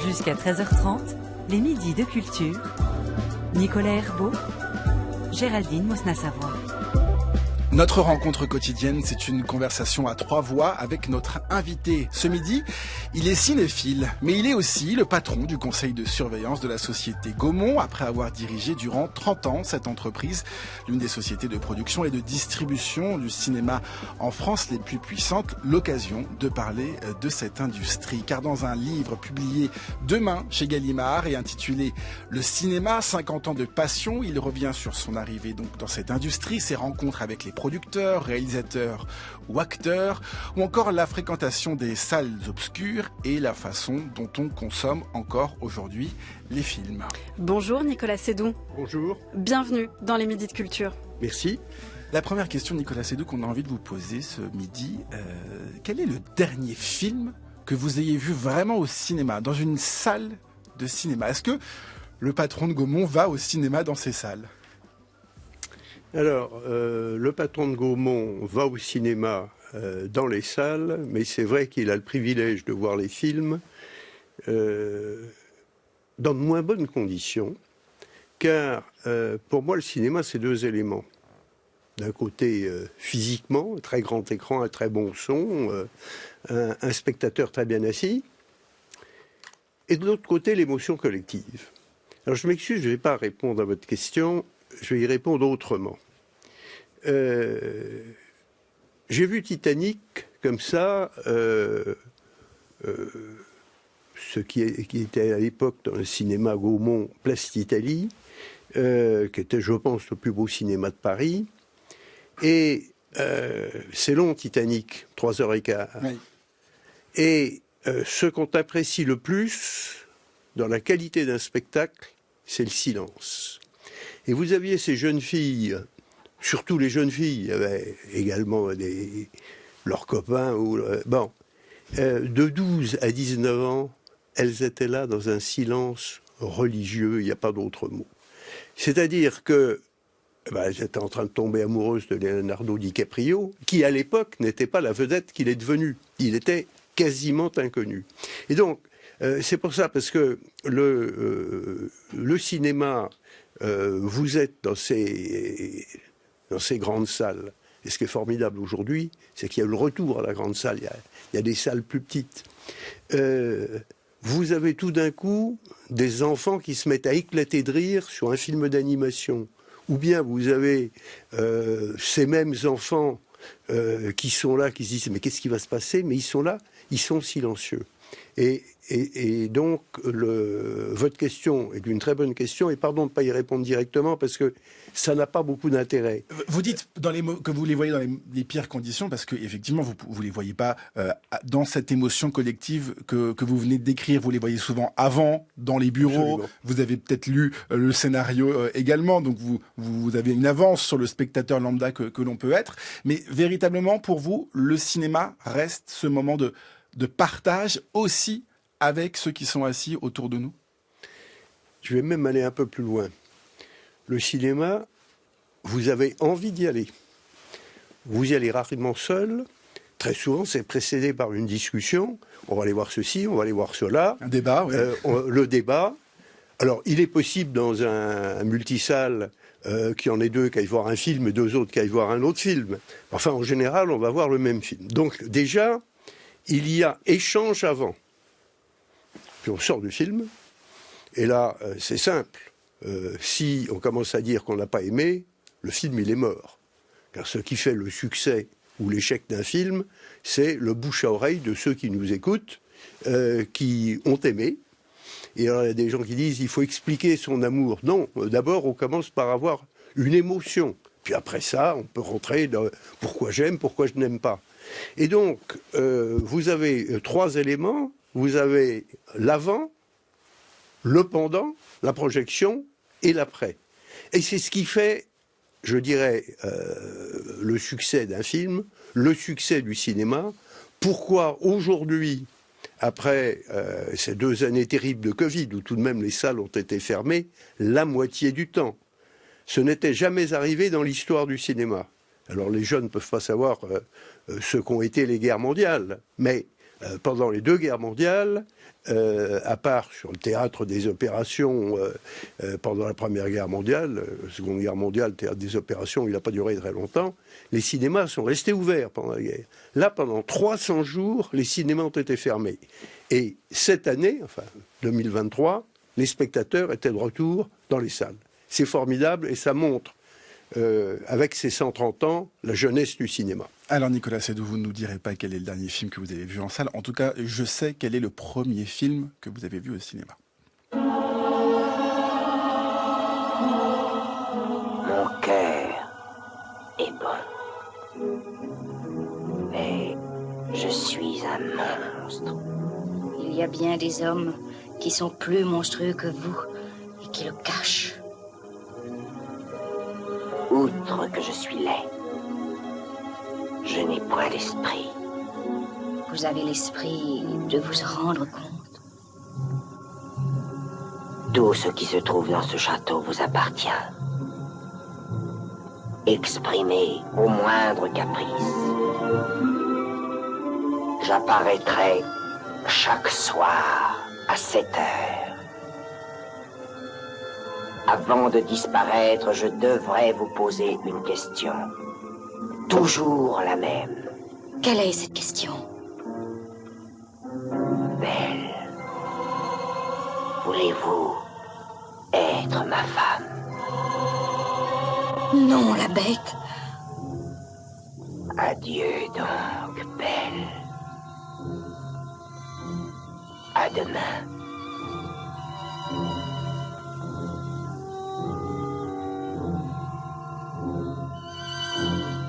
Jusqu'à 13h30, les midis de culture. Nicolas Herbeau, Géraldine Mosna-Savoie. Notre rencontre quotidienne, c'est une conversation à trois voix avec notre invité. Ce midi, il est cinéphile, mais il est aussi le patron du conseil de surveillance de la société Gaumont, après avoir dirigé durant 30 ans cette entreprise, l'une des sociétés de production et de distribution du cinéma en France les plus puissantes. L'occasion de parler de cette industrie, car dans un livre publié demain chez Gallimard et intitulé « Le cinéma, 50 ans de passion », il revient sur son arrivée donc dans cette industrie, ses rencontres avec les producteurs, réalisateurs ou acteurs, ou encore la fréquentation des salles obscures et la façon dont on consomme encore aujourd'hui les films. Bonjour Nicolas Sédou. Bonjour. Bienvenue dans les Midis de Culture. Merci. La première question, Nicolas Sédou, qu'on a envie de vous poser ce midi, quel est le dernier film que vous ayez vu vraiment au cinéma, dans une salle de cinéma? Est-ce que le patron de Gaumont va au cinéma dans ces salles? Alors, le patron de Gaumont va au cinéma dans les salles, mais c'est vrai qu'il a le privilège de voir les films dans de moins bonnes conditions, car pour moi, le cinéma, c'est deux éléments. D'un côté, physiquement, un très grand écran, un très bon son, un spectateur très bien assis, et de l'autre côté, l'émotion collective. Alors, je m'excuse, je ne vais pas répondre à votre question. Je vais y répondre autrement. J'ai vu Titanic comme ça, ce qui était à l'époque dans le cinéma Gaumont, Place d'Italie, qui était, je pense, le plus beau cinéma de Paris. Et c'est long, Titanic, 3h15. Oui. Et ce qu'on apprécie le plus dans la qualité d'un spectacle, c'est le silence. Et vous aviez ces jeunes filles, surtout les jeunes filles, il y avait également leurs copains, de 12 à 19 ans, elles étaient là dans un silence religieux, il n'y a pas d'autre mot. C'est-à-dire que elles étaient en train de tomber amoureuses de Leonardo DiCaprio, qui à l'époque n'était pas la vedette qu'il est devenu. Il était quasiment inconnu. Et donc, c'est pour ça, parce que le cinéma... vous êtes dans ces grandes salles. Et ce qui est formidable aujourd'hui, c'est qu'il y a le retour à la grande salle. Il y a des salles plus petites. Vous avez tout d'un coup des enfants qui se mettent à éclater de rire sur un film d'animation. Ou bien vous avez ces mêmes enfants qui sont là, qui se disent « mais qu'est-ce qui va se passer ?» Mais ils sont là, ils sont silencieux. Et donc, votre question est une très bonne question, et pardon de ne pas y répondre directement, parce que ça n'a pas beaucoup d'intérêt. Vous dites que vous les voyez dans les pires conditions, parce qu'effectivement, vous ne les voyez pas dans cette émotion collective que vous venez de décrire. Vous les voyez souvent avant, dans les bureaux. Absolument. Vous avez peut-être lu le scénario également, donc vous avez une avance sur le spectateur lambda que l'on peut être. Mais véritablement, pour vous, le cinéma reste ce moment de partage aussi avec ceux qui sont assis autour de nous? Je vais même aller un peu plus loin. Le cinéma, vous avez envie d'y aller. Vous y allez rarement seul. Très souvent, c'est précédé par une discussion. On va aller voir ceci, on va aller voir cela. Un débat, oui. Le débat. Alors, il est possible dans un multisalle qu'il y en ait deux qui aillent voir un film et deux autres qui aillent voir un autre film. Enfin, en général, on va voir le même film. Donc, déjà... il y a échange avant. Puis on sort du film, et là, c'est simple. Si on commence à dire qu'on n'a pas aimé, le film, il est mort. Car ce qui fait le succès ou l'échec d'un film, c'est le bouche à oreille de ceux qui nous écoutent, qui ont aimé. Et alors, il y a des gens qui disent il faut expliquer son amour. Non, d'abord, on commence par avoir une émotion. Puis après ça, on peut rentrer dans pourquoi j'aime, pourquoi je n'aime pas. Et donc, vous avez trois éléments. Vous avez l'avant, le pendant, la projection et l'après. Et c'est ce qui fait, je dirais, le succès d'un film, le succès du cinéma. Pourquoi aujourd'hui, après ces 2 années terribles de Covid, où tout de même les salles ont été fermées, la moitié du temps? Ce n'était jamais arrivé dans l'histoire du cinéma. Alors les jeunes ne peuvent pas savoir ce qu'ont été les guerres mondiales, mais pendant les 2 guerres mondiales, à part sur le théâtre des opérations pendant la Première Guerre mondiale, la Seconde Guerre mondiale, le théâtre des opérations, il n'a pas duré très longtemps, les cinémas sont restés ouverts pendant la guerre. Là, pendant 300 jours, les cinémas ont été fermés. Et cette année, enfin 2023, les spectateurs étaient de retour dans les salles. C'est formidable et ça montre, avec ses 130 ans, la jeunesse du cinéma. Alors Nicolas Seydoux, vous ne nous direz pas quel est le dernier film que vous avez vu en salle. En tout cas, je sais quel est le premier film que vous avez vu au cinéma. Mon cœur est bon. Mais je suis un monstre. Il y a bien des hommes qui sont plus monstrueux que vous et qui le cachent. Outre que je suis laid, je n'ai point d'esprit. Vous avez l'esprit de vous en rendre compte. Tout ce qui se trouve dans ce château vous appartient. Exprimez au moindre caprice. J'apparaîtrai chaque soir à 7 heures. Avant de disparaître, je devrais vous poser une question. Toujours la même. Quelle est cette question? Belle, voulez-vous être ma femme? Non, la bête. Adieu donc, belle. À demain.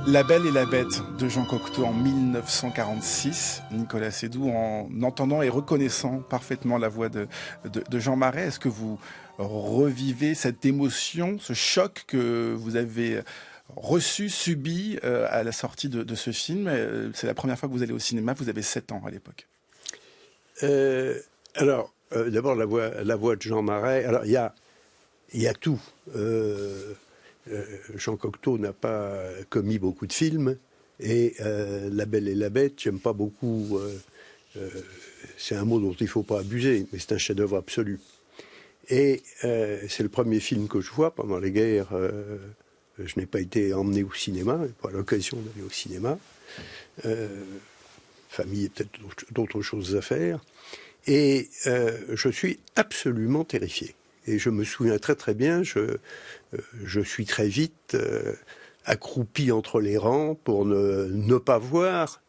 La Belle et la Bête de Jean Cocteau en 1946. Nicolas Seydoux, en entendant et reconnaissant parfaitement la voix de Jean Marais, est-ce que vous revivez cette émotion, ce choc que vous avez reçu, subi à la sortie de ce film? C'est la première fois que vous allez au cinéma, vous avez 7 ans à l'époque. D'abord, la voix de Jean Marais. Alors, il y a tout. Jean Cocteau n'a pas commis beaucoup de films et La Belle et la Bête, j'aime pas beaucoup. C'est un mot dont il ne faut pas abuser, mais c'est un chef-d'œuvre absolu. Et c'est le premier film que je vois pendant les guerres. Je n'ai pas été emmené au cinéma, pas l'occasion d'aller au cinéma. Famille et peut-être d'autres choses à faire. Et je suis absolument terrifié. Et je me souviens très très bien, je suis très vite accroupi entre les rangs pour ne pas voir,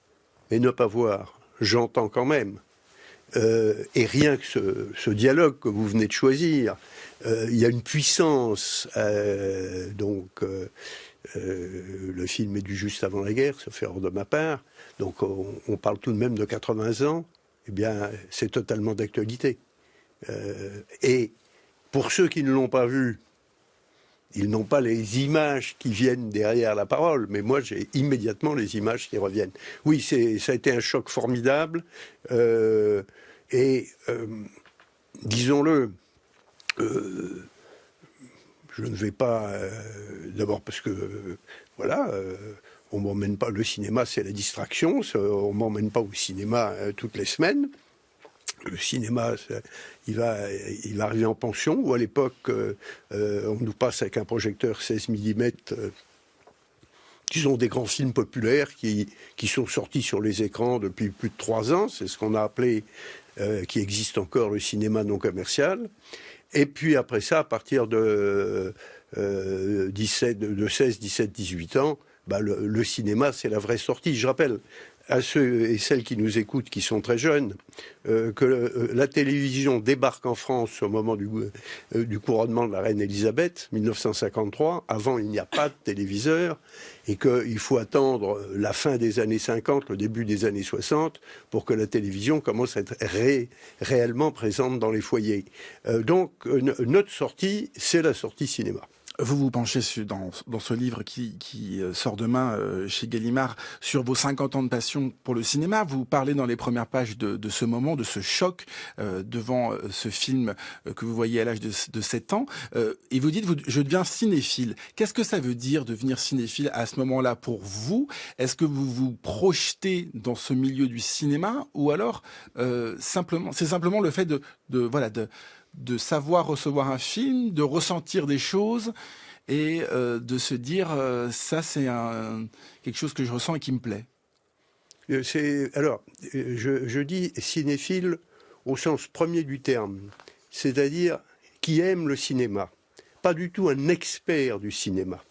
mais ne pas voir. J'entends quand même. Et rien que ce dialogue que vous venez de choisir, il y a une puissance. Le film est du juste avant la guerre, sauf erreur de ma part. Donc on parle tout de même de 80 ans. Eh bien, c'est totalement d'actualité. Et pour ceux qui ne l'ont pas vu, ils n'ont pas les images qui viennent derrière la parole, mais moi j'ai immédiatement les images qui reviennent. Oui, ça a été un choc formidable, disons-le, je ne vais pas, d'abord parce que, on ne m'emmène pas, le cinéma c'est la distraction, on ne m'emmène pas au cinéma toutes les semaines. Le cinéma, il va arriver en pension, ou à l'époque, on nous passe avec un projecteur 16 mm, disons des grands films populaires qui sont sortis sur les écrans depuis plus de 3 ans. C'est ce qu'on a appelé, qui existe encore, le cinéma non commercial. Et puis après ça, à partir de 16, 17, 18 ans, le cinéma, c'est la vraie sortie. Je rappelle à ceux et celles qui nous écoutent, qui sont très jeunes, que la télévision débarque en France au moment du couronnement de la reine Elisabeth, 1953. Avant, il n'y a pas de téléviseur, et qu'il faut attendre la fin des années 50, le début des années 60, pour que la télévision commence à être réellement présente dans les foyers. Donc, notre sortie, c'est la sortie cinéma. Vous vous penchez dans ce livre qui sort demain chez Gallimard sur vos 50 ans de passion pour le cinéma. Vous parlez dans les premières pages de ce moment, de ce choc devant ce film que vous voyez à l'âge de 7 ans. Et vous dites, je deviens cinéphile. Qu'est-ce que ça veut dire devenir cinéphile à ce moment-là pour vous? Est-ce que vous vous projetez dans ce milieu du cinéma ou alors c'est simplement le fait de savoir recevoir un film, de ressentir des choses et de se dire ça c'est quelque chose que je ressens et qui me plaît. Je dis cinéphile au sens premier du terme, c'est-à-dire qui aime le cinéma, pas du tout un expert du cinéma.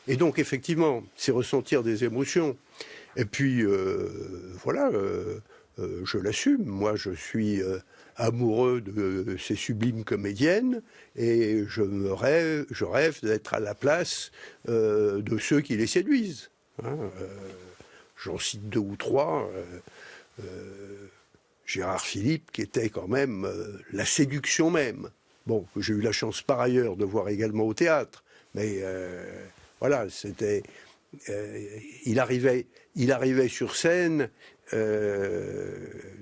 Et donc effectivement, c'est ressentir des émotions. Et puis je l'assume. Moi, je suis amoureux de ces sublimes comédiennes et je rêve d'être à la place de ceux qui les séduisent. J'en cite 2 ou 3. Gérard Philippe, qui était quand même la séduction même. Bon, j'ai eu la chance par ailleurs de voir également au théâtre, mais c'était... il arrivait sur scène,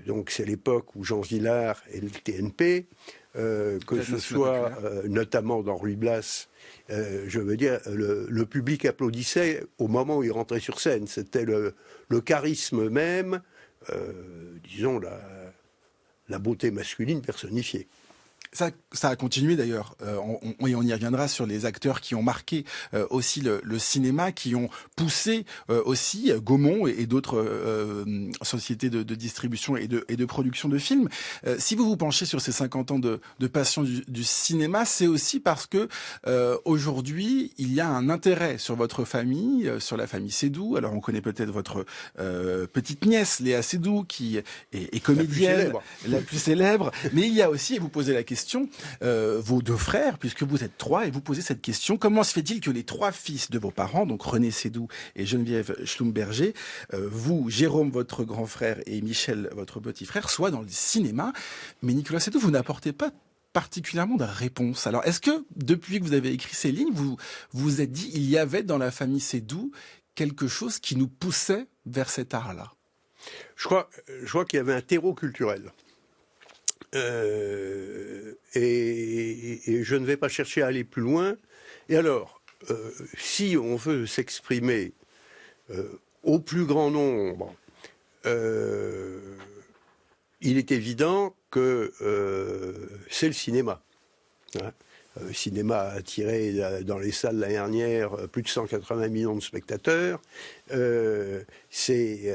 donc c'est l'époque où Jean Vilar et le TNP, que ce soit notamment dans Ruy Blas, je veux dire, le public applaudissait au moment où il rentrait sur scène. C'était le charisme même, disons la beauté masculine personnifiée. Ça a continué d'ailleurs. On y reviendra sur les acteurs qui ont marqué aussi le cinéma, qui ont poussé aussi Gaumont et d'autres sociétés de distribution et de production de films. Si vous vous penchez sur ces 50 ans de passion du cinéma, c'est aussi parce que aujourd'hui, il y a un intérêt sur votre famille, sur la famille Seydoux. Alors on connaît peut-être votre petite nièce, Léa Seydoux, qui est comédienne, la plus célèbre. Mais il y a aussi, et vous posez la question, vos 2 frères, puisque vous êtes 3, et vous posez cette question: comment se fait-il que les 3 fils de vos parents, donc René Seydoux et Geneviève Schlumberger, vous, Jérôme, votre grand frère, et Michel, votre petit frère, soient dans le cinéma? Mais Nicolas Seydoux, vous n'apportez pas particulièrement de réponse. Alors, est-ce que, depuis que vous avez écrit ces lignes, vous vous êtes dit, il y avait dans la famille Seydoux quelque chose qui nous poussait vers cet art-là? Je crois qu'il y avait un terreau culturel. Et je ne vais pas chercher à aller plus loin. Et alors, si on veut s'exprimer au plus grand nombre, il est évident que c'est le cinéma. Le cinéma a attiré dans les salles l'année dernière plus de 180 millions de spectateurs. C'est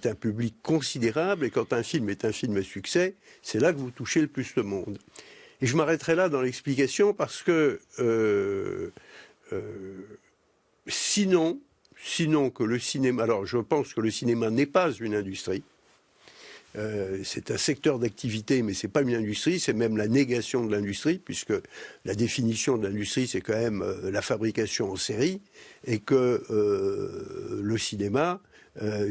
un public considérable, et quand un film est un film à succès, c'est là que vous touchez le plus de monde. Et je m'arrêterai là dans l'explication parce que sinon que le cinéma... Alors je pense que le cinéma n'est pas une industrie. C'est un secteur d'activité, mais c'est pas une industrie, c'est même la négation de l'industrie, puisque la définition de l'industrie, c'est quand même la fabrication en série, et que le cinéma,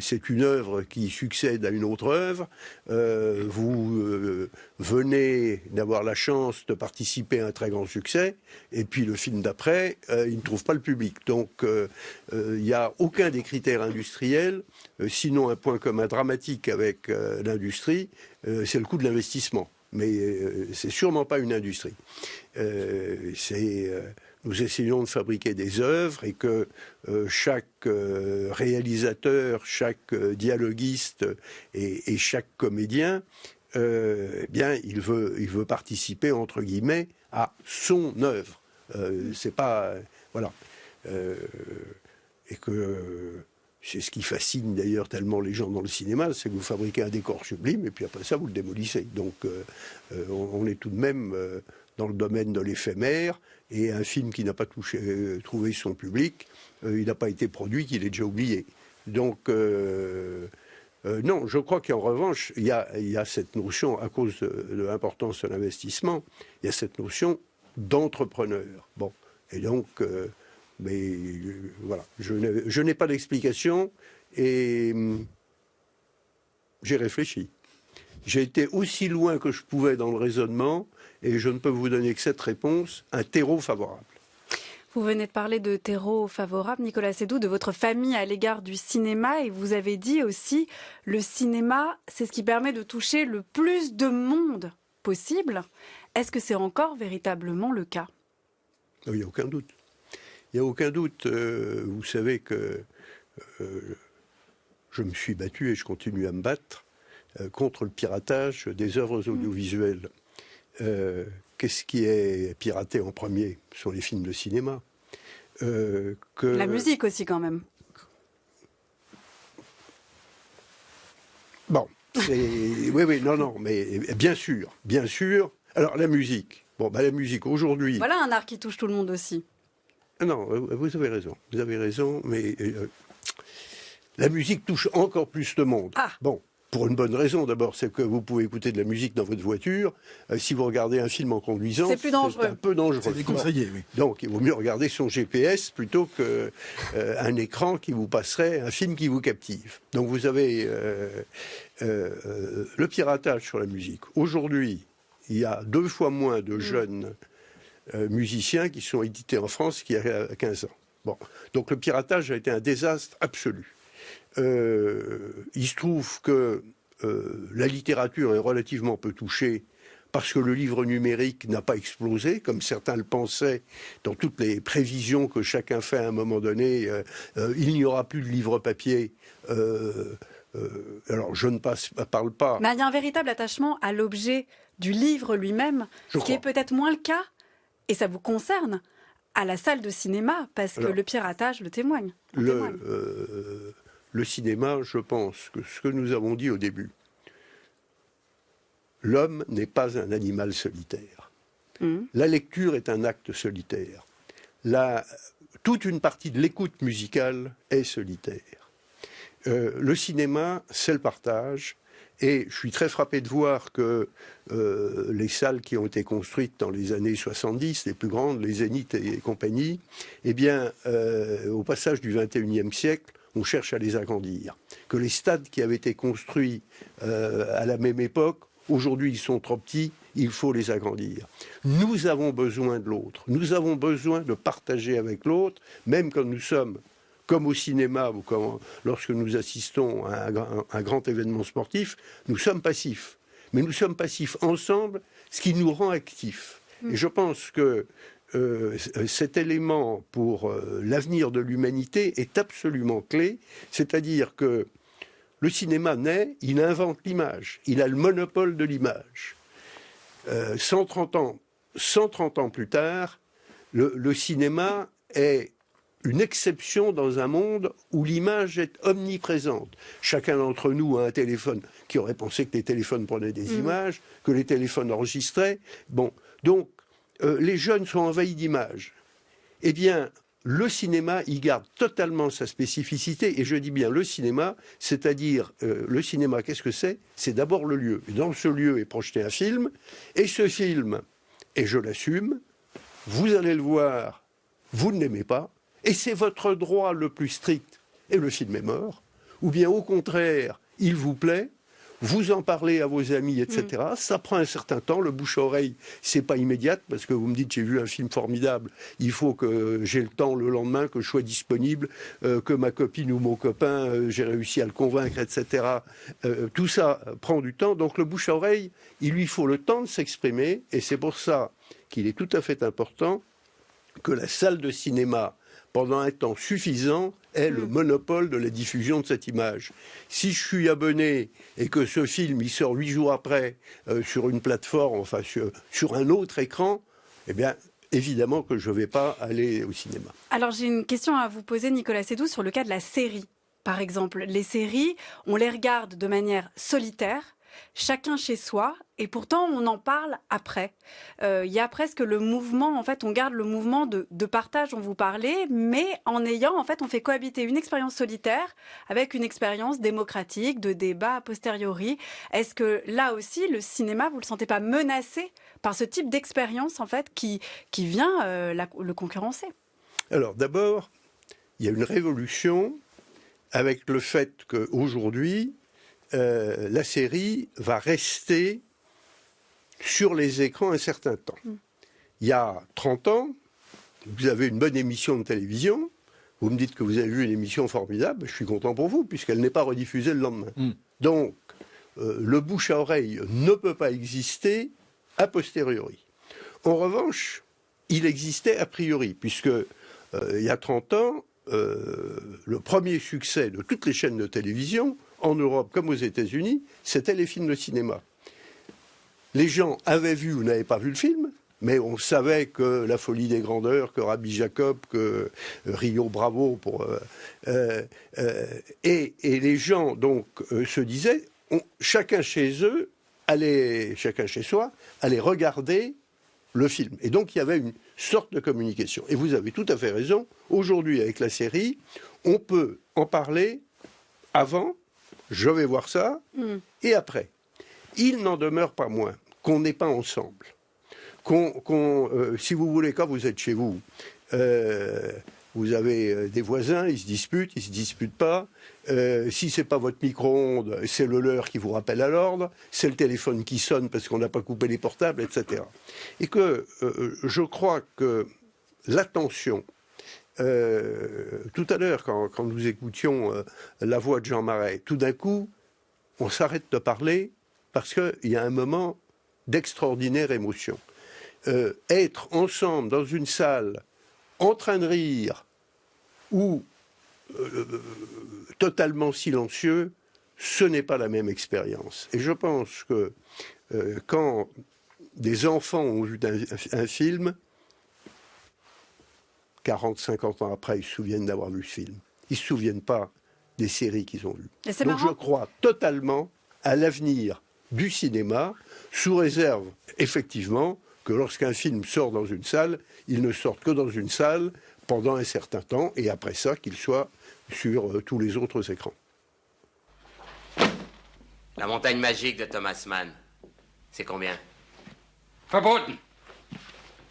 c'est une œuvre qui succède à une autre œuvre. Vous venez d'avoir la chance de participer à un très grand succès, et puis le film d'après, il ne trouve pas le public. Donc il n'y a aucun des critères industriels, sinon un point commun dramatique avec l'industrie, c'est le coût de l'investissement. Mais c'est sûrement pas une industrie. Nous essayons de fabriquer des œuvres, et que chaque réalisateur, chaque dialoguiste et chaque comédien, eh bien, il veut participer, entre guillemets, à son œuvre. C'est pas... voilà. Et que... c'est ce qui fascine d'ailleurs tellement les gens dans le cinéma, c'est que vous fabriquez un décor sublime et puis après ça vous le démolissez. Donc on est tout de même dans le domaine de l'éphémère, et un film qui n'a pas trouvé son public, il n'a pas été produit, qu'il est déjà oublié. Donc non, je crois qu'en revanche, il y a cette notion, à cause de l'importance de l'investissement, il y a cette notion d'entrepreneur. Bon, et donc... mais voilà, je n'ai pas d'explication, et j'ai réfléchi. J'ai été aussi loin que je pouvais dans le raisonnement, et je ne peux vous donner que cette réponse: un terreau favorable. Vous venez de parler de terreau favorable, Nicolas Seydoux, de votre famille à l'égard du cinéma, et vous avez dit aussi, le cinéma, c'est ce qui permet de toucher le plus de monde possible. Est-ce que c'est encore véritablement le cas? Il n'y a aucun doute. Il n'y a aucun doute. Vous savez que je me suis battu et je continue à me battre contre le piratage des œuvres audiovisuelles. Qu'est-ce qui est piraté en premier? Ce sont les films de cinéma. La musique aussi, quand même. Bon, oui, non, mais bien sûr. Alors, la musique. La musique, aujourd'hui... Voilà un art qui touche tout le monde aussi. Non, vous avez raison, mais la musique touche encore plus de monde. Ah. Bon. Pour une bonne raison, d'abord, c'est que vous pouvez écouter de la musique dans votre voiture. Si vous regardez un film en conduisant, c'est plus dangereux. C'est un peu dangereux. C'est déconseillé, oui. Donc, il vaut mieux regarder son GPS plutôt qu'un écran qui vous passerait un film qui vous captive. Donc, vous avez le piratage sur la musique. Aujourd'hui, il y a 2 fois moins de jeunes musiciens qui sont édités en France qu'il y a 15 ans. Bon. Donc, le piratage a été un désastre absolu. Il se trouve que la littérature est relativement peu touchée parce que le livre numérique n'a pas explosé, comme certains le pensaient dans toutes les prévisions que chacun fait à un moment donné. Il n'y aura plus de livre papier. Alors, je ne parle pas... Mais il y a un véritable attachement à l'objet du livre lui-même, ce qui est peut-être moins le cas, et ça vous concerne, à la salle de cinéma, parce que le piratage le témoigne. Le cinéma, je pense que ce que nous avons dit au début, l'homme n'est pas un animal solitaire. La lecture est un acte solitaire. Toute une partie de l'écoute musicale est solitaire. Le cinéma, c'est le partage. Et je suis très frappé de voir que les salles qui ont été construites dans les années 70, les plus grandes, les Zénith et compagnie, eh bien, au passage du XXIe siècle, on cherche à les agrandir. Que les stades qui avaient été construits à la même époque, aujourd'hui ils sont trop petits, il faut les agrandir. Nous avons besoin de l'autre, nous avons besoin de partager avec l'autre, même quand nous sommes, comme au cinéma ou lorsque nous assistons à un grand événement sportif, nous sommes passifs. Mais nous sommes passifs ensemble, ce qui nous rend actifs. Et je pense que cet élément pour l'avenir de l'humanité est absolument clé, c'est-à-dire que le cinéma naît, il invente l'image, il a le monopole de l'image. 130 ans plus tard, le cinéma est une exception dans un monde où l'image est omniprésente. Chacun d'entre nous a un téléphone. Qui aurait pensé que les téléphones prenaient des images, que les téléphones enregistraient? Bon, donc les jeunes sont envahis d'images. Eh bien, le cinéma, il garde totalement sa spécificité, et je dis bien le cinéma, c'est-à-dire le cinéma, qu'est-ce que c'est? C'est d'abord le lieu. Et dans ce lieu est projeté un film, et ce film, et je l'assume, vous allez le voir, vous ne l'aimez pas, et c'est votre droit le plus strict, et le film est mort, ou bien au contraire, il vous plaît, vous en parlez à vos amis, etc. Ça prend un certain temps. Le bouche-oreille, c'est pas immédiat, parce que vous me dites, j'ai vu un film formidable, il faut que j'ai le temps le lendemain, que je sois disponible, que ma copine ou mon copain, j'ai réussi à le convaincre, etc. Tout ça prend du temps. Donc le bouche-oreille, il lui faut le temps de s'exprimer, et c'est pour ça qu'il est tout à fait important que la salle de cinéma, pendant un temps suffisant, est le monopole de la diffusion de cette image. Si je suis abonné et que ce film il sort 8 jours après sur une plateforme, enfin sur un autre écran, eh bien, évidemment que je ne vais pas aller au cinéma. Alors j'ai une question à vous poser, Nicolas Seydoux, sur le cas de la série. Par exemple, les séries, on les regarde de manière solitaire, chacun chez soi, et pourtant on en parle après. Il y a presque le mouvement, en fait, on garde le mouvement de partage dont vous parlez, mais en ayant, en fait, on fait cohabiter une expérience solitaire avec une expérience démocratique, de débat a posteriori. Est-ce que là aussi, le cinéma, vous le sentez pas menacé par ce type d'expérience, en fait, qui vient le concurrencer? Alors d'abord, il y a une révolution avec le fait qu'aujourd'hui, la série va rester sur les écrans un certain temps. Il y a 30 ans, vous avez une bonne émission de télévision, vous me dites que vous avez vu une émission formidable, je suis content pour vous, puisqu'elle n'est pas rediffusée le lendemain. Donc, le bouche à oreille ne peut pas exister a posteriori. En revanche, il existait a priori, puisque il y a 30 ans, le premier succès de toutes les chaînes de télévision, en Europe comme aux États-Unis, c'était les films de cinéma. Les gens avaient vu ou n'avaient pas vu le film, mais on savait que La Folie des Grandeurs, que Rabbi Jacob, que Rio Bravo, et les gens donc se disaient, chacun chez soi, allait regarder le film. Et donc il y avait une sorte de communication. Et vous avez tout à fait raison, aujourd'hui avec la série, on peut en parler avant, je vais voir ça, et après. Il n'en demeure pas moins qu'on n'est pas ensemble. Si vous voulez, quand vous êtes chez vous, vous avez des voisins, ils se disputent pas. Si c'est pas votre micro-ondes, c'est le leur qui vous rappelle à l'ordre, c'est le téléphone qui sonne parce qu'on n'a pas coupé les portables, etc. Et que je crois que l'attention, tout à l'heure, quand nous écoutions la voix de Jean Marais, tout d'un coup, on s'arrête de parler parce qu'il y a un moment d'extraordinaire émotion. Être ensemble dans une salle, en train de rire, ou totalement silencieux, ce n'est pas la même expérience. Et je pense que quand des enfants ont vu un film, 40, 50 ans après, ils se souviennent d'avoir vu ce film. Ils ne se souviennent pas des séries qu'ils ont vues. Donc je crois totalement à l'avenir du cinéma, sous réserve, effectivement, que lorsqu'un film sort dans une salle, il ne sorte que dans une salle pendant un certain temps, et après ça, qu'il soit sur tous les autres écrans. La montagne magique de Thomas Mann, c'est combien? Verboten.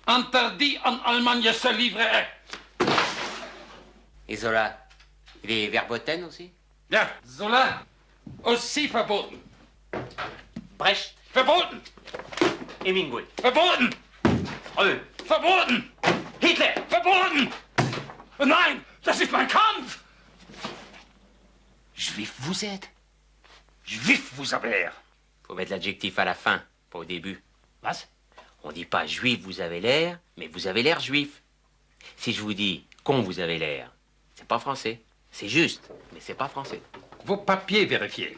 Interdit en Allemagne se livrer. Et Zola, il est verboten aussi? Ja, Zola, aussi verboten. Brecht? Verboten. Hemingway? Verboten. Freud? Verboten. Hitler? Verboten. Nein, das ist mein Kampf. Juif vous êtes? Juif vous avez l'air. Faut mettre l'adjectif à la fin, pas au début. Was? On dit pas juif vous avez l'air, mais vous avez l'air juif. Si je vous dis con vous avez l'air, c'est pas français. C'est juste, mais c'est pas français. Vos papiers vérifiés.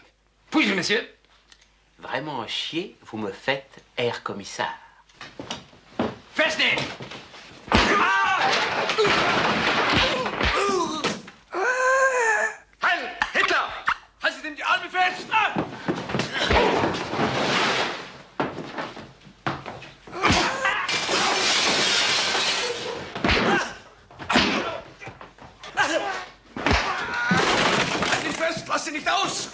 Puis-je, monsieur? Vraiment chier, vous me faites Herr Kommissar. Festnehmen! Heil Hitler! Haltet ihm die Arme fest! Halt ihn fest! Lass ihn nicht aus!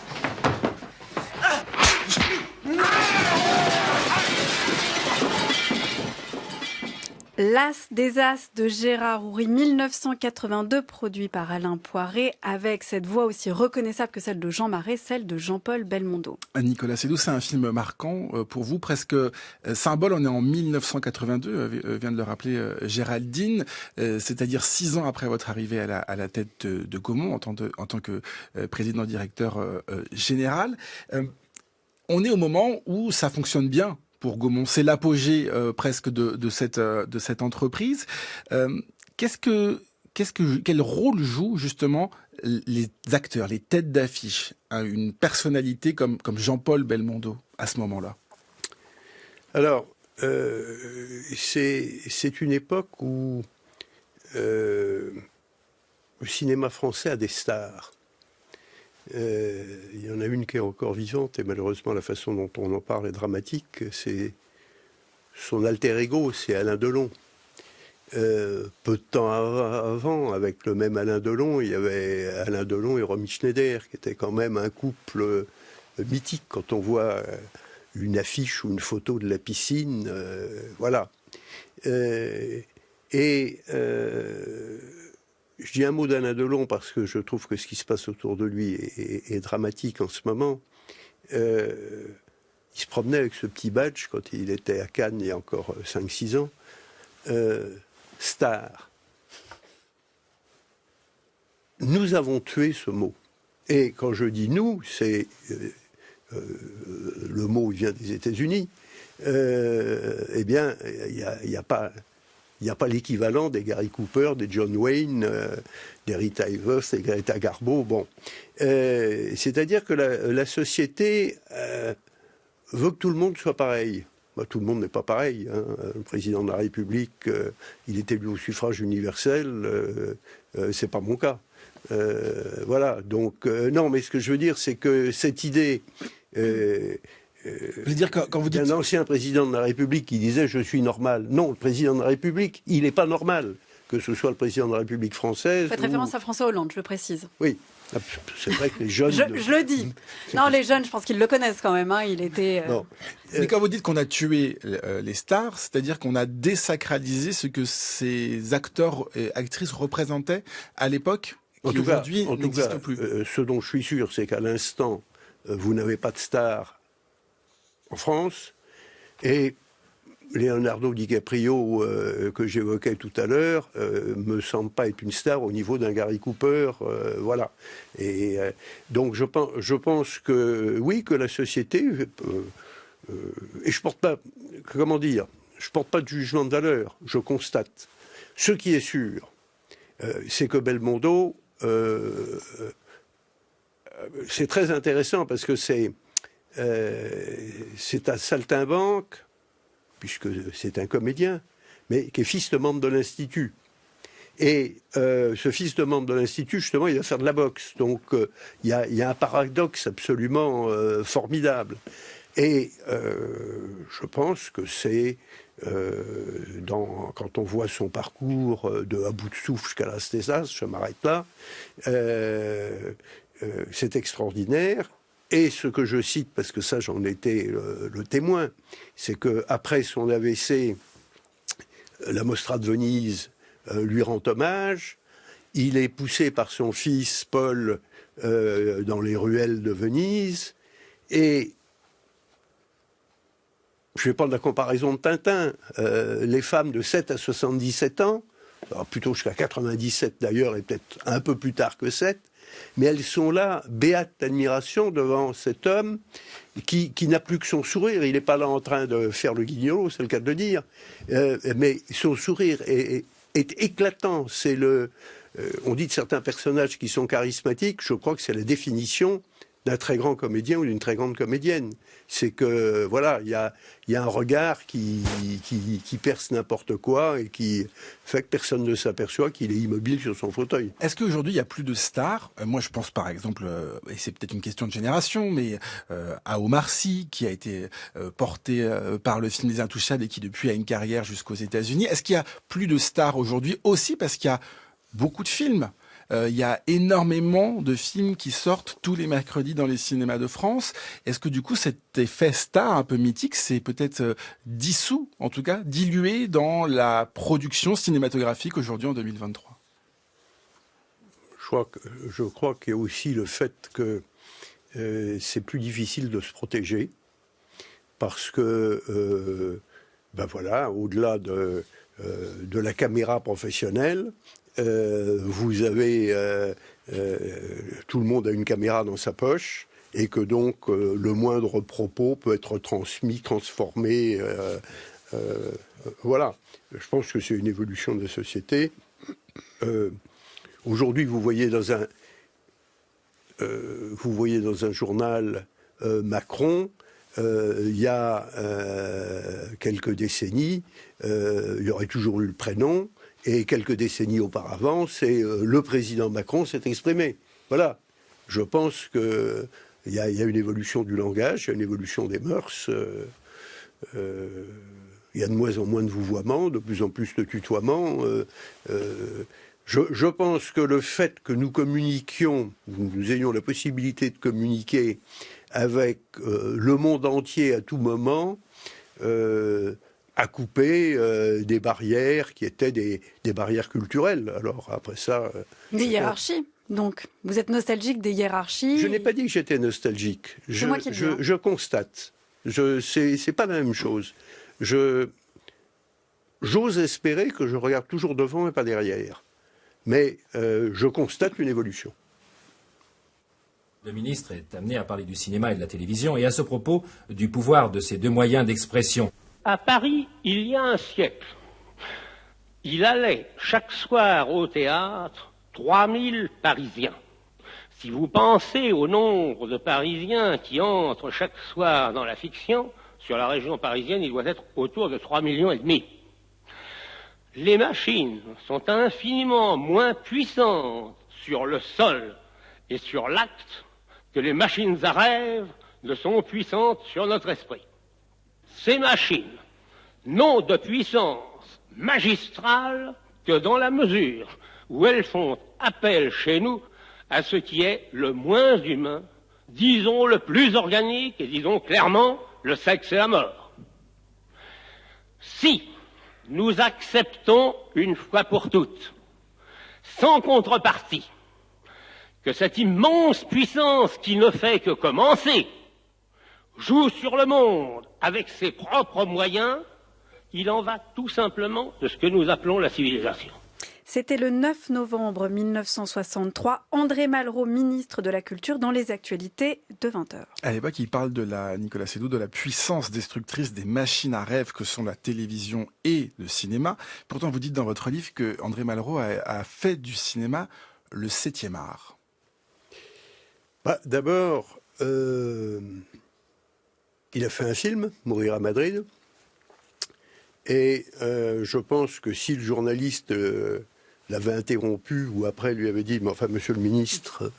L'As des As de Gérard Houry, 1982, produit par Alain Poiré, avec cette voix aussi reconnaissable que celle de Jean Marais, celle de Jean-Paul Belmondo. Nicolas Seydoux, c'est un film marquant pour vous, presque symbole. On est en 1982, vient de le rappeler Géraldine, c'est-à-dire 6 ans après votre arrivée à la tête de Gaumont en tant que président-directeur général. On est au moment où ça fonctionne bien pour Gaumont. C'est l'apogée presque de cette entreprise. Quel rôle jouent justement les acteurs, les têtes d'affiche, une personnalité comme Jean-Paul Belmondo à ce moment-là? Alors, c'est une époque où le cinéma français a des stars. Il y en a une qui est encore vivante, et malheureusement la façon dont on en parle est dramatique. C'est son alter ego, c'est Alain Delon. Peu de temps avant, avec le même Alain Delon, il y avait Alain Delon et Romy Schneider, qui était quand même un couple mythique. Quand on voit une affiche ou une photo de la piscine, voilà. Je dis un mot d'Alain Delon parce que je trouve que ce qui se passe autour de lui est dramatique en ce moment. Il se promenait avec ce petit badge quand il était à Cannes il y a encore 5-6 ans. Star. nous avons tué ce mot. Et quand je dis nous, c'est le mot vient des États-Unis. Eh bien, il n'y a pas l'équivalent des Gary Cooper, des John Wayne, des Rita Hayworth, des Greta Garbo. Bon, c'est-à-dire que la société veut que tout le monde soit pareil. Bah, tout le monde n'est pas pareil. Hein. Le président de la République, il est élu au suffrage universel. C'est pas mon cas. Voilà. Donc non, mais ce que je veux dire, c'est que cette idée. Je veux dire, quand vous dites... Un ancien président de la République qui disait « je suis normal ». Non, le président de la République, il n'est pas normal, que ce soit le président de la République française. Vous faites référence à François Hollande, je le précise. Oui, c'est vrai que les jeunes... je le dis. Non, les jeunes, je pense qu'ils le connaissent quand même. Hein. Il était... Non. Mais quand vous dites qu'on a tué les stars, c'est-à-dire qu'on a désacralisé ce que ces acteurs et actrices représentaient à l'époque, qui aujourd'hui n'existe plus. Ce dont je suis sûr, c'est qu'à l'instant, vous n'avez pas de stars en France, et Leonardo DiCaprio, que j'évoquais tout à l'heure, me semble pas être une star au niveau d'un Gary Cooper, voilà. Et donc je pense que oui, que la société, et je porte pas, comment dire, je porte pas de jugement de valeur, je constate. Ce qui est sûr, c'est que Belmondo, c'est très intéressant parce que c'est un saltimbanque, puisque c'est un comédien, mais qui est fils de membre de l'Institut. Et ce fils de membre de l'Institut, justement, il va faire de la boxe. Donc il y a un paradoxe absolument formidable. Et je pense que c'est, quand on voit son parcours de à bout de souffle jusqu'à la Stésasse, je m'arrête là, c'est extraordinaire. Et ce que je cite, parce que ça j'en étais le témoin, c'est qu'après son AVC, la Mostra de Venise lui rend hommage. Il est poussé par son fils Paul dans les ruelles de Venise. Et je ne vais pas de la comparaison de Tintin. Les femmes de 7 à 77 ans, alors plutôt jusqu'à 97 d'ailleurs, et peut-être un peu plus tard que 7, mais elles sont là, béates d'admiration devant cet homme qui n'a plus que son sourire. Il n'est pas là en train de faire le guignol, c'est le cas de le dire. Mais son sourire est éclatant. C'est on dit de certains personnages qui sont charismatiques, je crois que c'est la définition d'un très grand comédien ou d'une très grande comédienne. C'est que, voilà, il y a un regard qui perce n'importe quoi et qui fait que personne ne s'aperçoit qu'il est immobile sur son fauteuil. Est-ce qu'aujourd'hui, il n'y a plus de stars ? Moi, je pense par exemple, et c'est peut-être une question de génération, mais à Omar Sy, qui a été porté par le film Les Intouchables et qui depuis a une carrière jusqu'aux États-Unis. Est-ce qu'il y a plus de stars aujourd'hui aussi parce qu'il y a beaucoup de films ? Il y a énormément de films qui sortent tous les mercredis dans les cinémas de France. Est-ce que du coup cet effet star un peu mythique s'est peut-être dissous, en tout cas dilué dans la production cinématographique aujourd'hui en 2023 ? Je crois qu'il y a aussi le fait que c'est plus difficile de se protéger parce que ben voilà, au-delà de la caméra professionnelle, vous avez tout le monde a une caméra dans sa poche et que donc le moindre propos peut être transmis, transformé. Voilà. Je pense que c'est une évolution de la société. Aujourd'hui, vous voyez dans un journal Macron. Il y a quelques décennies, il y aurait toujours eu le prénom. Et quelques décennies auparavant, c'est le président Macron s'est exprimé. Voilà. Je pense qu'il y a une évolution du langage, il y a une évolution des mœurs. Il y a de moins en moins de vouvoiement, de plus en plus de tutoiement. Je pense que le fait que nous communiquions, nous ayons la possibilité de communiquer avec le monde entier à tout moment, à couper des barrières qui étaient des barrières culturelles. Alors après ça... Des hiérarchies. Donc, vous êtes nostalgique des hiérarchies. Je n'ai pas dit que j'étais nostalgique. Je constate. C'est pas la même chose. J'ose espérer que je regarde toujours devant et pas derrière. mais je constate une évolution. Le ministre est amené à parler du cinéma et de la télévision, et à ce propos, du pouvoir de ces deux moyens d'expression. À Paris, il y a un siècle, il allait chaque soir au théâtre 3000 Parisiens. Si vous pensez au nombre de Parisiens qui entrent chaque soir dans la fiction, sur la région parisienne, il doit être autour de 3,5 millions. Les machines sont infiniment moins puissantes sur le sol et sur l'acte que les machines à rêve ne sont puissantes sur notre esprit. Ces machines n'ont de puissance magistrale que dans la mesure où elles font appel chez nous à ce qui est le moins humain, disons le plus organique et disons clairement le sexe et la mort. Si nous acceptons une fois pour toutes, sans contrepartie, que cette immense puissance qui ne fait que commencer joue sur le monde avec ses propres moyens, il en va tout simplement de ce que nous appelons la civilisation. C'était le 9 novembre 1963, André Malraux, ministre de la Culture, dans les actualités de 20h. À l'époque, il parle Nicolas Seydoux, de la puissance destructrice des machines à rêve que sont la télévision et le cinéma. Pourtant, vous dites dans votre livre que André Malraux a fait du cinéma le 7e art. D'abord, il a fait un film, Mourir à Madrid. Et je pense que si le journaliste l'avait interrompu ou après lui avait dit « Mais enfin, monsieur le ministre,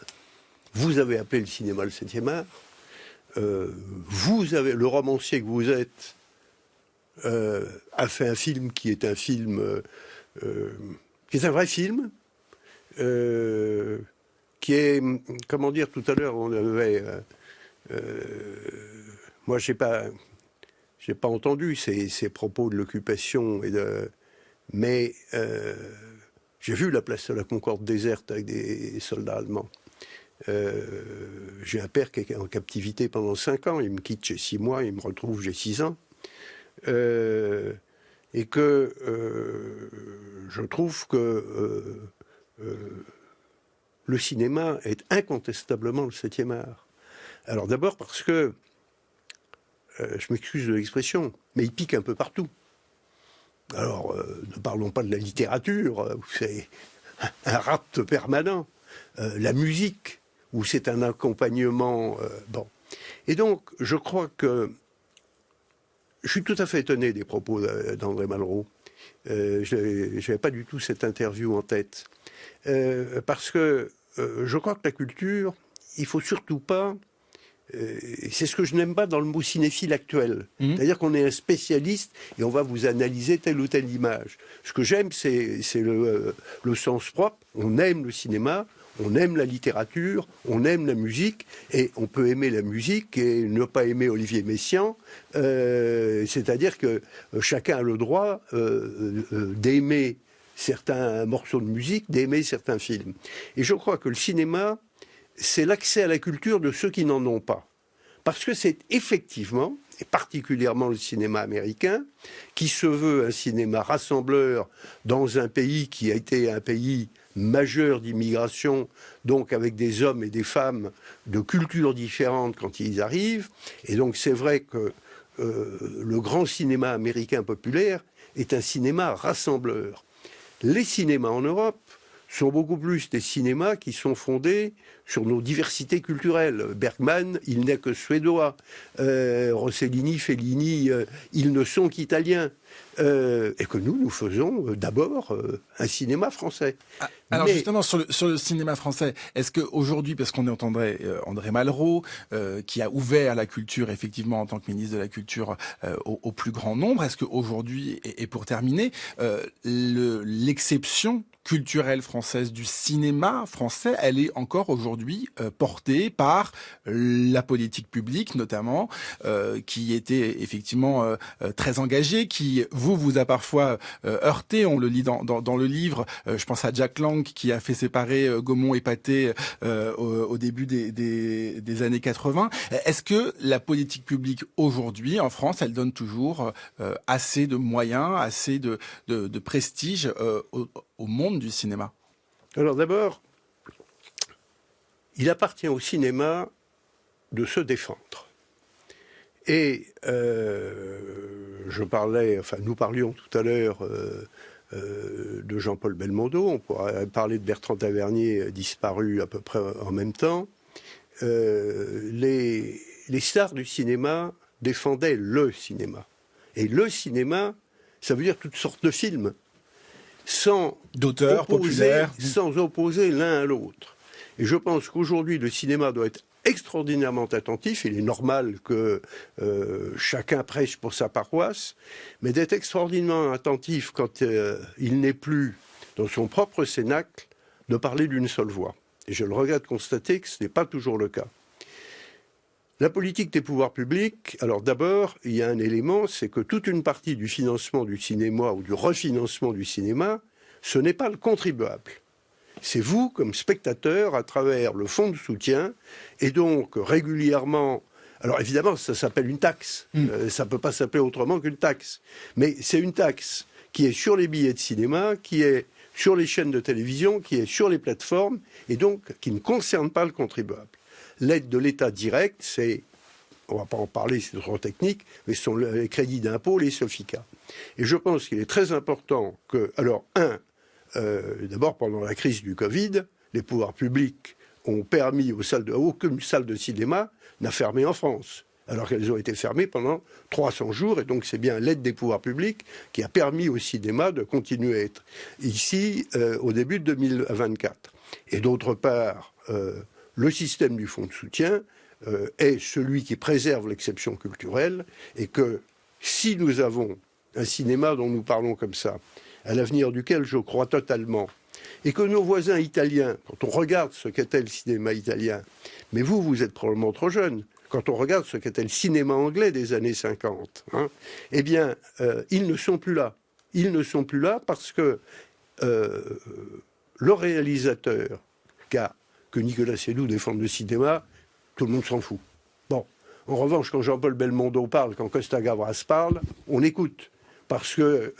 vous avez appelé le cinéma le 7e art, le romancier que vous êtes a fait un film qui est un film, qui est un vrai film, qui est, comment dire, tout à l'heure, on avait... moi, j'ai pas entendu ces propos de l'occupation, mais j'ai vu la place de la Concorde déserte avec des soldats allemands. J'ai un père qui est en captivité pendant 5 ans, il me quitte chez 6 mois, il me retrouve, j'ai 6 ans. Et que je trouve que le cinéma est incontestablement le 7e art. Alors d'abord parce que, je m'excuse de l'expression, mais il pique un peu partout. Alors, ne parlons pas de la littérature, où c'est un rapt permanent. La musique, où c'est un accompagnement... bon. Et donc, je crois que... Je suis tout à fait étonné des propos d'André Malraux. Je n'avais pas du tout cette interview en tête. Parce que je crois que la culture, il ne faut surtout pas... c'est ce que je n'aime pas dans le mot cinéphile actuel. C'est-à-dire qu'on est un spécialiste et on va vous analyser telle ou telle image. Ce que j'aime, c'est le sens propre. On aime le cinéma, on aime la littérature, on aime la musique, et on peut aimer la musique et ne pas aimer Olivier Messiaen. C'est-à-dire que chacun a le droit d'aimer certains morceaux de musique, d'aimer certains films. Et je crois que le cinéma, c'est l'accès à la culture de ceux qui n'en ont pas. Parce que c'est effectivement, et particulièrement le cinéma américain, qui se veut un cinéma rassembleur dans un pays qui a été un pays majeur d'immigration, donc avec des hommes et des femmes de cultures différentes quand ils arrivent. Et donc c'est vrai que le grand cinéma américain populaire est un cinéma rassembleur. Les cinémas en Europe sont beaucoup plus des cinémas qui sont fondés sur nos diversités culturelles. Bergman, il n'est que suédois. Rossellini, Fellini, ils ne sont qu'italiens. Et que nous faisons d'abord un cinéma français. Alors justement, sur le cinéma français, est-ce qu'aujourd'hui, parce qu'on entendrait André Malraux, qui a ouvert la culture, effectivement, en tant que ministre de la Culture, au plus grand nombre, est-ce qu'aujourd'hui, et pour terminer, l'exception culturelle française du cinéma français, elle est encore aujourd'hui portée par la politique publique, notamment, qui était effectivement très engagée, qui vous a parfois heurté, on le lit dans le livre, je pense à Jack Lang qui a fait séparer Gaumont et Pathé au début des années 80. Est-ce que la politique publique aujourd'hui en France, elle donne toujours assez de moyens, assez de prestige au monde du cinéma? Alors d'abord, il appartient au cinéma de se défendre. Et nous parlions tout à l'heure de Jean-Paul Belmondo, on pourrait parler de Bertrand Tavernier, disparu à peu près en même temps. Les stars du cinéma défendaient le cinéma. Et le cinéma, ça veut dire toutes sortes de films, d'auteurs populaires, sans opposer l'un à l'autre. Et je pense qu'aujourd'hui, le cinéma doit être extraordinairement attentif. Il est normal que chacun prêche pour sa paroisse, mais d'être extraordinairement attentif quand il n'est plus dans son propre cénacle de parler d'une seule voix. Et je le regrette de constater que ce n'est pas toujours le cas. La politique des pouvoirs publics, alors d'abord, il y a un élément, c'est que toute une partie du financement du cinéma ou du refinancement du cinéma, ce n'est pas le contribuable. C'est vous, comme spectateur, à travers le fonds de soutien, et donc régulièrement... Alors évidemment, ça s'appelle une taxe. Ça ne peut pas s'appeler autrement qu'une taxe. Mais c'est une taxe qui est sur les billets de cinéma, qui est sur les chaînes de télévision, qui est sur les plateformes, et donc qui ne concerne pas le contribuable. L'aide de l'État direct, c'est... On ne va pas en parler, c'est trop technique, mais ce sont les crédits d'impôt, les SOFICA. Et je pense qu'il est très important que... Alors, d'abord, pendant la crise du Covid, les pouvoirs publics ont permis aucune salle de cinéma n'a fermé en France, alors qu'elles ont été fermées pendant 300 jours. Et donc, c'est bien l'aide des pouvoirs publics qui a permis au cinéma de continuer à être ici au début de 2024. Et d'autre part, le système du fonds de soutien est celui qui préserve l'exception culturelle, et que si nous avons un cinéma dont nous parlons comme ça, à l'avenir duquel je crois totalement, et que nos voisins italiens, quand on regarde ce qu'était le cinéma italien, mais vous êtes probablement trop jeune, quand on regarde ce qu'était le cinéma anglais des années 50, eh bien, ils ne sont plus là. Ils ne sont plus là parce que le réalisateur que Nicolas Seydoux défende le cinéma, tout le monde s'en fout. Bon, en revanche, quand Jean-Paul Belmondo parle, quand Costa Gavras parle, on écoute. Parce que,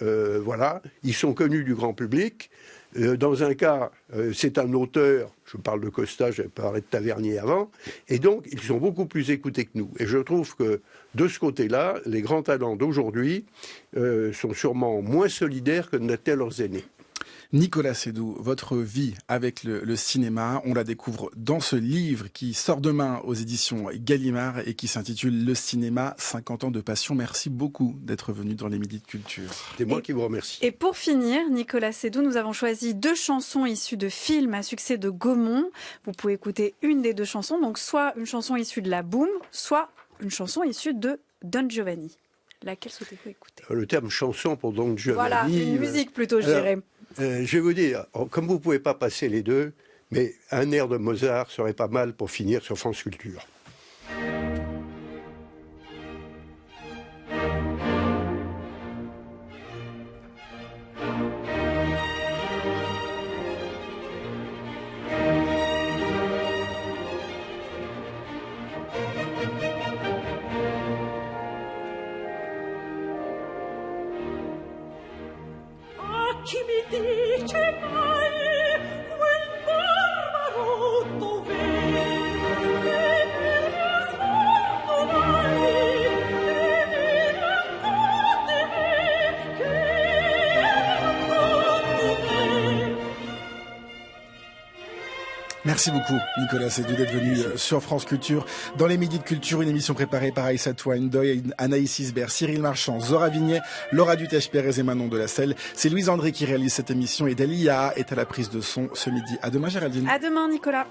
ils sont connus du grand public. Dans un cas, c'est un auteur, je parle de Costa, j'avais parlé de Tavernier avant, et donc ils sont beaucoup plus écoutés que nous. Et je trouve que, de ce côté-là, les grands talents d'aujourd'hui sont sûrement moins solidaires que n'étaient leurs aînés. Nicolas Seydoux, votre vie avec le cinéma, on la découvre dans ce livre qui sort demain aux éditions Gallimard et qui s'intitule Le cinéma, 50 ans de passion. Merci beaucoup d'être venu dans les Midis de Culture. C'est moi qui vous remercie. Et pour finir, Nicolas Seydoux, nous avons choisi 2 chansons issues de films à succès de Gaumont. Vous pouvez écouter une des 2 chansons, donc soit une chanson issue de La Boum, soit une chanson issue de Don Giovanni. Laquelle souhaitez-vous écouter ? Le terme chanson pour Don Giovanni... Voilà, une musique plutôt, je dirais. Je vais vous dire, comme vous ne pouvez pas passer les 2, mais un air de Mozart serait pas mal pour finir sur France Culture. Chi mi dice mai quel barbaro dov'è? E per nascosto mai, e mi racconte che racconte. Merci beaucoup, Nicolas Seydoux, d'être venu sur France Culture. Dans les Midis de Culture, une émission préparée par Aïssa Touane-Doy, Anaïs Isbert, Cyril Marchand, Zora Vignet, Laura Dutèche-Pérez et Manon de la Selle. C'est Louise André qui réalise cette émission et Dalia est à la prise de son ce midi. À demain, Géraldine. À demain, Nicolas.